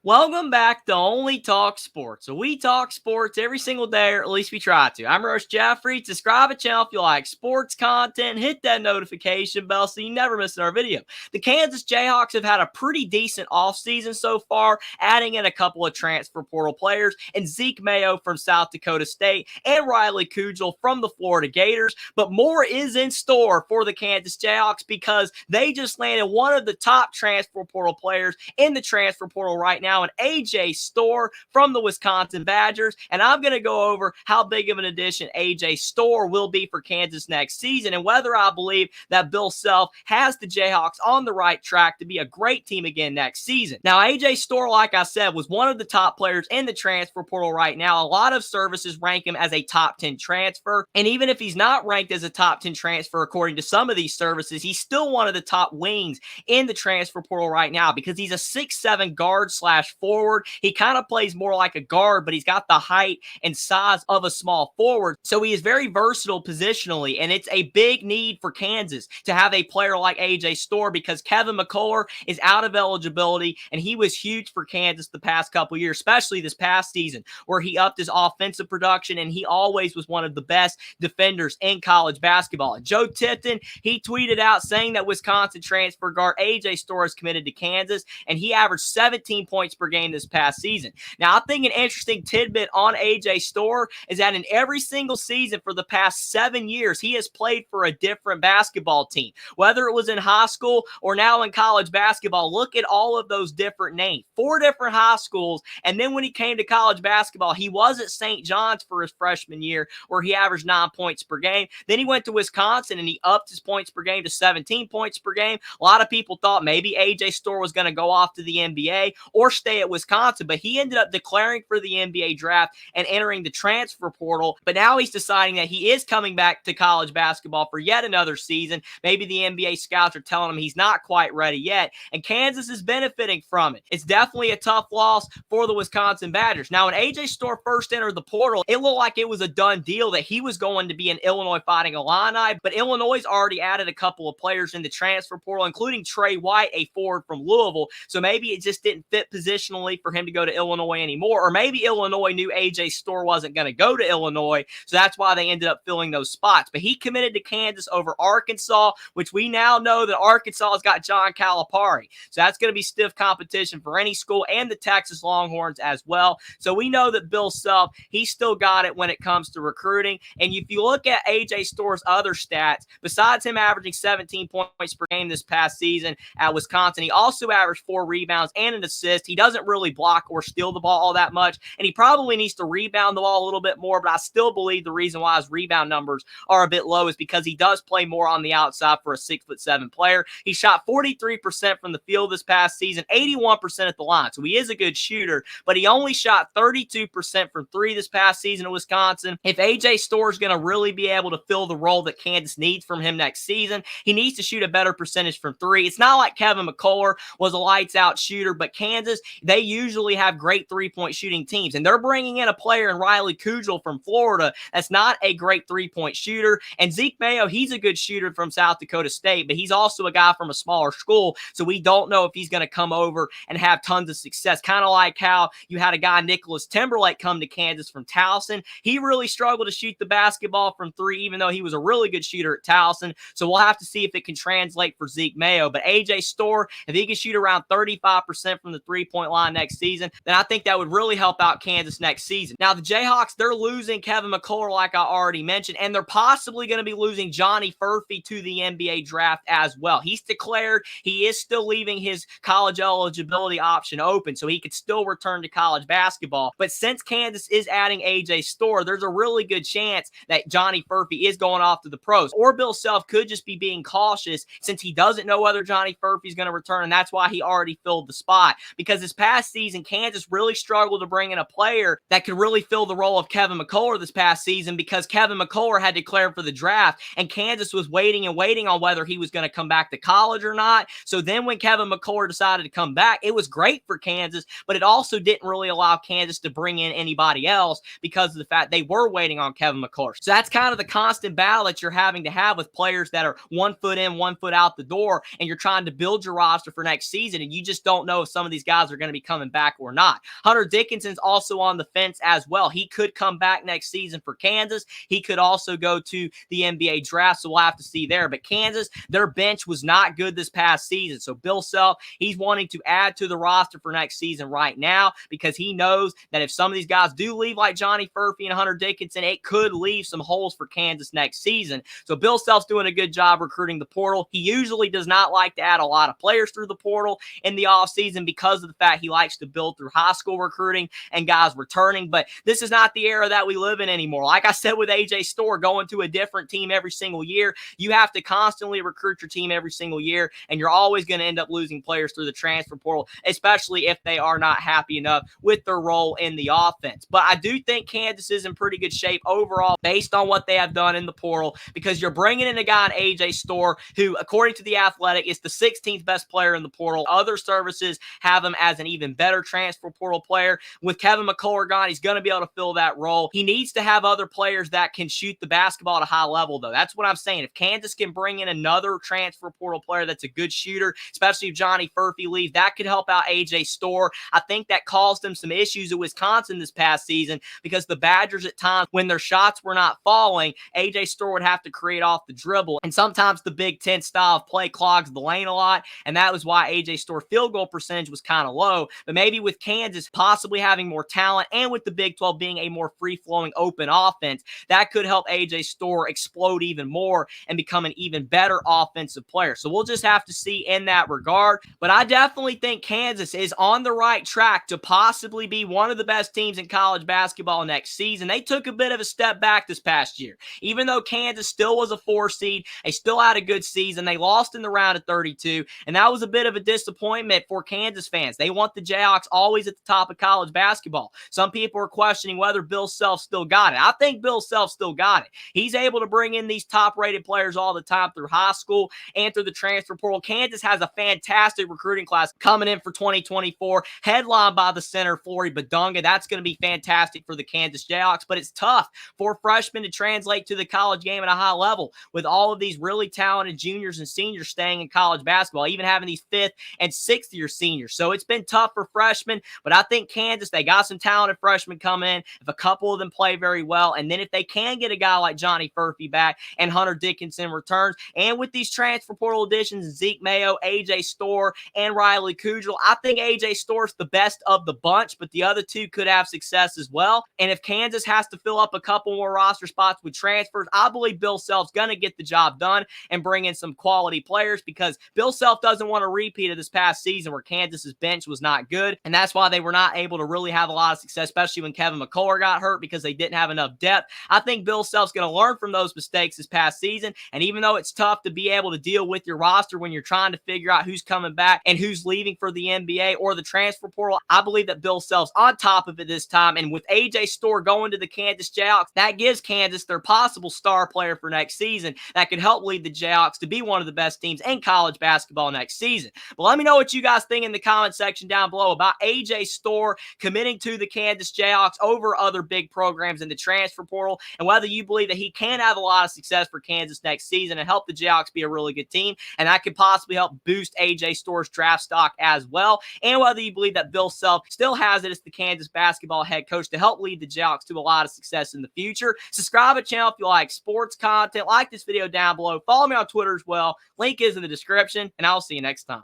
Welcome back to Only Talk Sports. So we talk sports every single day, or at least we try to. I'm Roche Jeffrey. Subscribe to the channel if you like sports content. Hit that notification bell so you never miss our video. The Kansas Jayhawks have had a pretty decent offseason so far, adding in a couple of transfer portal players, and Zeke Mayo from South Dakota State, and Riley Kugel from the Florida Gators. But more is in store for the Kansas Jayhawks because they just landed one of the top transfer portal players in the transfer portal right now, and AJ Storr from the Wisconsin Badgers. And I'm going to go over how big of an addition AJ Storr will be for Kansas next season and whether I believe that Bill Self has the Jayhawks on the right track to be a great team again next season. Now, AJ Storr, like I said, was one of the top players in the transfer portal right now. A lot of services rank him as a top 10 transfer. And even if he's not ranked as a top 10 transfer, according to some of these services, he's still one of the top wings in the transfer portal right now because he's a 6'7" guard slash forward. He kind of plays more like a guard, but he's got the height and size of a small forward. So he is very versatile positionally, and it's a big need for Kansas to have a player like AJ Storr because Kevin McCullough is out of eligibility, and he was huge for Kansas the past couple years, especially this past season, where he upped his offensive production, and he always was one of the best defenders in college basketball. And Joe Tipton, he tweeted out saying that Wisconsin transfer guard AJ Storr is committed to Kansas, and he averaged 17 points per game this past season. Now, I think an interesting tidbit on AJ Storr is that in every single season for the past 7 years, he has played for a different basketball team. Whether it was in high school or now in college basketball, look at all of those different names. 4 different high schools, and then when he came to college basketball, he was at St. John's for his freshman year where he averaged 9 points per game. Then he went to Wisconsin and he upped his points per game to 17 points per game. A lot of people thought maybe AJ Storr was going to go off to the NBA or stay at Wisconsin, but he ended up declaring for the NBA draft and entering the transfer portal. But now he's deciding that he is coming back to college basketball for yet another season. Maybe the NBA scouts are telling him he's not quite ready yet, and Kansas is benefiting from it. It's definitely a tough loss for the Wisconsin Badgers. Now, when AJ Storr first entered the portal, it looked like it was a done deal that he was going to be an Illinois Fighting Illini, but Illinois already added a couple of players in the transfer portal, including Trey White, a forward from Louisville. So maybe it just didn't fit positionally for him to go to Illinois anymore, or maybe Illinois knew AJ Storr wasn't going to go to Illinois, so that's why they ended up filling those spots. But he committed to Kansas over Arkansas, which we now know that Arkansas has got John Calipari. So that's going to be stiff competition for any school, and the Texas Longhorns as well. So we know that Bill Self, he's still got it when it comes to recruiting. And if you look at AJ Storr's other stats, besides him averaging 17 points per game this past season at Wisconsin, he also averaged 4 rebounds and an assist. He doesn't really block or steal the ball all that much, and he probably needs to rebound the ball a little bit more, but I still believe the reason why his rebound numbers are a bit low is because he does play more on the outside for a 6'7" player. He shot 43% from the field this past season, 81% at the line, so he is a good shooter, but he only shot 32% from 3 this past season at Wisconsin. If AJ Storr is going to really be able to fill the role that Kansas needs from him next season, he needs to shoot a better percentage from 3. It's not like Kevin McCullough was a lights-out shooter, but Kansas, they usually have great three-point shooting teams, and they're bringing in a player in Riley Kugel from Florida that's not a great three-point shooter, and Zeke Mayo, he's a good shooter from South Dakota State, but he's also a guy from a smaller school, so we don't know if he's going to come over and have tons of success, kind of like how you had a guy, Nicholas Timberlake, come to Kansas from Towson. He really struggled to shoot the basketball from 3, even though he was a really good shooter at Towson, so we'll have to see if it can translate for Zeke Mayo. But AJ Storr, if he can shoot around 35% from the three-point line next season, then I think that would really help out Kansas next season. Now, the Jayhawks, they're losing Kevin McCullough, like I already mentioned, and they're possibly going to be losing Johnny Furphy to the NBA draft as well. He's declared he is still leaving his college eligibility option open, so he could still return to college basketball. But since Kansas is adding AJ Storr, there's a really good chance that Johnny Furphy is going off to the pros. Or Bill Self could just be being cautious since he doesn't know whether Johnny Furphy is going to return, and that's why he already filled the spot. Because this past season, Kansas really struggled to bring in a player that could really fill the role of Kevin McCullough this past season because Kevin McCullough had declared for the draft, and Kansas was waiting on whether he was going to come back to college or not. So then when Kevin McCullough decided to come back, it was great for Kansas, but it also didn't really allow Kansas to bring in anybody else because of the fact they were waiting on Kevin McCullough. So that's kind of the constant battle that you're having to have with players that are 1 foot in, 1 foot out the door, and you're trying to build your roster for next season, and you just don't know if some of these guys guys are going to be coming back or not. Hunter Dickinson's also on the fence as well. He could come back next season for Kansas. He could also go to the NBA draft, so we'll have to see there. But Kansas, their bench was not good this past season. So Bill Self, he's wanting to add to the roster for next season right now because he knows that if some of these guys do leave like Johnny Furphy and Hunter Dickinson, it could leave some holes for Kansas next season. So Bill Self's doing a good job recruiting the portal. He usually does not like to add a lot of players through the portal in the offseason because of the fact he likes to build through high school recruiting and guys returning. But this is not the era that we live in anymore. Like I said with AJ Storr, going to a different team every single year, you have to constantly recruit your team every single year, and you're always going to end up losing players through the transfer portal, especially if they are not happy enough with their role in the offense. But I do think Kansas is in pretty good shape overall based on what they have done in the portal, because you're bringing in a guy in AJ Storr who, according to The Athletic, is the 16th best player in the portal. Other services have him as an even better transfer portal player. With Kevin McCullough gone, he's going to be able to fill that role. He needs to have other players that can shoot the basketball at a high level, though. That's what I'm saying. If Kansas can bring in another transfer portal player that's a good shooter, especially if Johnny Furphy leaves, that could help out AJ Storr. I think that caused them some issues at Wisconsin this past season because the Badgers at times, when their shots were not falling, AJ Storr would have to create off the dribble. And sometimes the Big Ten style of play clogs the lane a lot, and that was why AJ Storr field goal percentage was kind of low. But maybe with Kansas possibly having more talent and with the Big 12 being a more free-flowing open offense, that could help AJ Storr explode even more and become an even better offensive player. So we'll just have to see in that regard. But I definitely think Kansas is on the right track to possibly be one of the best teams in college basketball next season. They took a bit of a step back this past year. Even though Kansas still was a 4 seed, they still had a good season. They lost in the round of 32, and that was a bit of a disappointment for Kansas fans. They want the Jayhawks always at the top of college basketball. Some people are questioning whether Bill Self still got it. I think Bill Self still got it. He's able to bring in these top-rated players all the time through high school and through the transfer portal. Kansas has a fantastic recruiting class coming in for 2024, headlined by the center, Flory Badunga. That's going to be fantastic for the Kansas Jayhawks, but it's tough for freshmen to translate to the college game at a high level with all of these really talented juniors and seniors staying in college basketball, even having these 5th and 6th year seniors. So it's been tough for freshmen, but I think Kansas, they got some talented freshmen coming in. If a couple of them play very well, and then if they can get a guy like Johnny Furphy back and Hunter Dickinson returns, and with these transfer portal additions, Zeke Mayo, AJ Storr, and Riley Kugel, I think AJ Storr's the best of the bunch, but the other two could have success as well. And if Kansas has to fill up a couple more roster spots with transfers, I believe Bill Self's going to get the job done and bring in some quality players, because Bill Self doesn't want a repeat of this past season where Kansas's bench was not good, and that's why they were not able to really have a lot of success, especially when Kevin McCullough got hurt, because they didn't have enough depth. I think Bill Self's going to learn from those mistakes this past season, and even though it's tough to be able to deal with your roster when you're trying to figure out who's coming back and who's leaving for the NBA or the transfer portal, I believe that Bill Self's on top of it this time, and with AJ Storr going to the Kansas Jayhawks, that gives Kansas their possible star player for next season that could help lead the Jayhawks to be one of the best teams in college basketball next season. But let me know what you guys think in the comment section down below about AJ Storr committing to the Kansas Jayhawks over other big programs in the transfer portal, and whether you believe that he can have a lot of success for Kansas next season and help the Jayhawks be a really good team, and that could possibly help boost AJ Storr's draft stock as well, and whether you believe that Bill Self still has it as the Kansas basketball head coach to help lead the Jayhawks to a lot of success in the future. Subscribe to the channel if you like sports content. Like this video down below. Follow me on Twitter as well. Link is in the description, and I'll see you next time.